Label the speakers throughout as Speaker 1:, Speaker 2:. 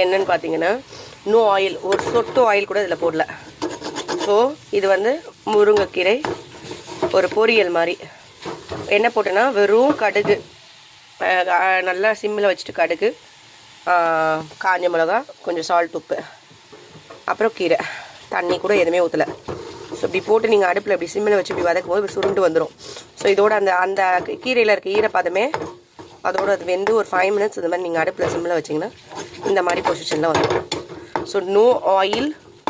Speaker 1: என்னன்னு பார்த்தீங்கன்னா no oil, ஒரு சொட்டு ஆயில் கூட இதில் போடல. ஸோ இது வந்து முருங்கைக்கீரை ஒரு பொரியல் மாதிரி. என்ன போட்டேன்னா வெறும் கடுகு, நல்லா சிம்மில் வச்சுட்டு கடுகு, காஞ்ச மிளகா, கொஞ்சம் சால்ட், உப்பு, அப்புறம் கீரை, தண்ணி கூட எதுவுமே ஊற்றலை. ஸோ இப்படி போட்டு நீங்கள் அடுப்பில் இப்படி சிம்மில் வச்சு இப்படி வதக்கும் போது இப்படி சுருண்டு வந்துடும். ஸோ இதோட அந்த கீரையில் இருக்க ஈரப்பதமே அதோடு அது வெந்து ஒரு 5 minutes இந்த மாதிரி நீங்கள் அடுப்பில் சிம்மில் வச்சிங்கன்னா இந்த மாதிரி பொசிஷனில் வந்துடும். ஸோ நோ ஆயில்,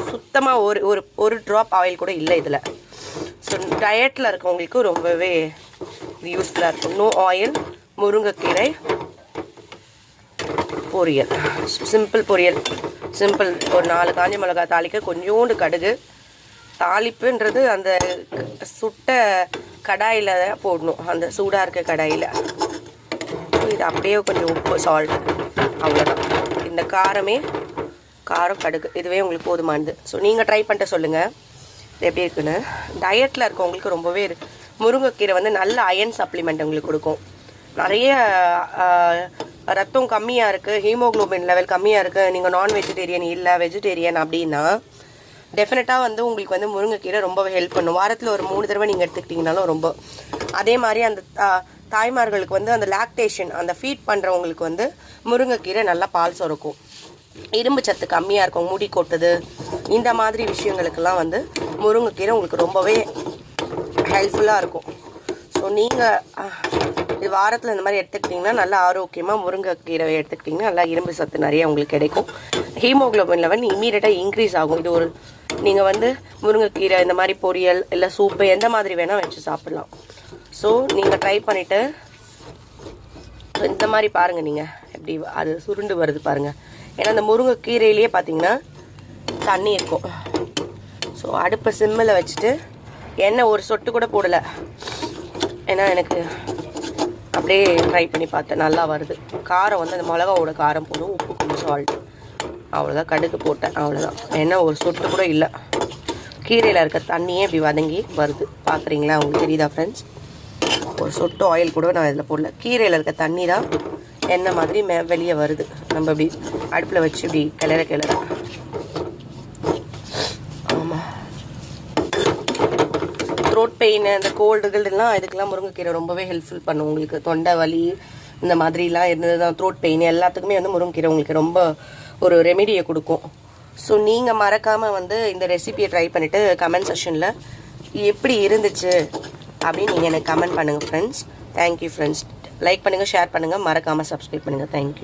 Speaker 1: சுத்தமாக ஒரு ட்ராப் ஆயில் கூட இல்லை இதில். ஸோ டயட்டில் இருக்கவங்களுக்கு ரொம்பவே இது யூஸ்ஃபுல்லாக இருக்கும். நோ ஆயில் முருங்கைக்கீரை பொரியல், சிம்பிள் பொரியல், சிம்பிள். ஒரு 4 காஞ்ச மிளகாய் தாளிக்க, கொஞ்சோண்டு கடுகு. தாளிப்புன்றது அந்த சுட்ட கடாயில் போடணும், அந்த சூடாக இருக்க கடாயில். இது அப்படியே கொஞ்சம் உப்பு, சால்ட், அவ்வளோதான். இந்த காரம் கடுகு இதுவே உங்களுக்கு போதுமானது. ஸோ நீங்கள் ட்ரை பண்ணிட்டு சொல்லுங்கள் இது எப்படி இருக்குன்னு. டயட்டில் இருக்கவங்களுக்கு ரொம்பவே முருங்கைக்கீரை வந்து நல்ல அயன் சப்ளிமெண்ட் உங்களுக்கு கொடுக்கும். நிறைய ரத்தம் கம்மியாக இருக்குது, ஹீமோக்ளோபின் லெவல் கம்மியாக இருக்குது, நீங்கள் நான் வெஜிடேரியன் இல்லை வெஜிடேரியன் அப்படின்னா டெஃபினட்டாக வந்து உங்களுக்கு வந்து முருங்கைக்கீரை ரொம்பவே ஹெல்ப் பண்ணும். வாரத்தில் ஒரு 3 தடவை நீங்கள் எடுத்துக்கிட்டிங்கனாலும் ரொம்ப. அதே மாதிரி அந்த தாய்மார்களுக்கு வந்து அந்த லாக்டேஷன், அந்த ஃபீட் பண்ணுறவங்களுக்கு வந்து முருங்கைக்கீரை நல்லா பால் சுரக்கும். இரும்பு சத்து கம்மியாக இருக்கும், முடி கொட்டுது, இந்த மாதிரி விஷயங்களுக்கெல்லாம் வந்து முருங்கைக்கீரை உங்களுக்கு ரொம்பவே ஹெல்ப்ஃபுல்லாக இருக்கும். ஸோ நீங்கள் இது வாரத்தில் இந்த மாதிரி எடுத்துக்கிட்டிங்கன்னா நல்லா ஆரோக்கியமாக முருங்கைக்கீரை எடுத்துக்கிட்டிங்கன்னா நல்லா இரும்பு சத்து நிறைய உங்களுக்கு கிடைக்கும். ஹீமோக்ளோபின் லெவல் இம்மீடியட்டாக இன்க்ரீஸ் ஆகும். இது ஒரு நீங்கள் வந்து முருங்கைக்கீரை இந்த மாதிரி பொரியல் இல்லை சூப்பு எந்த மாதிரி வேணால் வச்சு சாப்பிட்லாம். ஸோ நீங்கள் ட்ரை பண்ணிவிட்டு இந்த மாதிரி பாருங்கள், நீங்கள் எப்படி அது சுருண்டு வருது பாருங்கள். ஏன்னா அந்த முருங்கைக்கீரையிலேயே பார்த்தீங்கன்னா தண்ணி இருக்கும். ஸோ அடுப்பை சிம்மில் வச்சுட்டு எண்ணெய் ஒரு சொட்டு கூட போடலை. ஏன்னா எனக்கு அப்படியே ட்ரை பண்ணி பார்த்தேன், நல்லா வருது. காரம் வந்து அந்த மிளகாவோட காரம் போடும், உப்பு, கொஞ்சம் சால்ட், அவ்வளோதான். கடுகு போட்டேன், அவ்வளோதான். ஏன்னா ஒரு சொட்டு கூட இல்லை. கீரையில் இருக்க தண்ணியே இப்படி வதங்கி வருது, பார்க்குறீங்களா? உங்களுக்கு தெரியுதா ஃப்ரெண்ட்ஸ்? ஒரு சொட்டு ஆயில் கூட நான் இதில் போடல. கீரையில் இருக்க தண்ணி தான் எண்ணெய் மாதிரி வெளியே வருது. நம்ம இப்படி அடுப்பில் வச்சு இப்படி கிளற ஆமாம். த்ரோட் பெயின், அந்த கோல்டுகள்லாம் இதுக்கெல்லாம் முருங்கைக்கீரை ரொம்பவே ஹெல்ப்ஃபுல் பண்ணும். உங்களுக்கு தொண்டை வலி இந்த மாதிரிலாம் இருந்தது தான், த்ரோட் பெயின் எல்லாத்துக்குமே வந்து முருங்கைக்கீரை உங்களுக்கு ரொம்ப ஒரு ரெமிடியை கொடுக்கும். ஸோ நீங்கள் மறக்காமல் வந்து இந்த ரெசிபியை ட்ரை பண்ணிவிட்டு கமெண்ட் செக்ஷனில் எப்படி இருந்துச்சு அப்படின்னு நீங்கள் எனக்கு கமெண்ட் பண்ணுங்கள் ஃப்ரெண்ட்ஸ். Thank you friends. லைக் பண்ணுங்கள், ஷேர் பண்ணுங்கள், மறக்காமல் சப்ஸ்கிரைப் பண்ணுங்கள். தேங்க்யூ.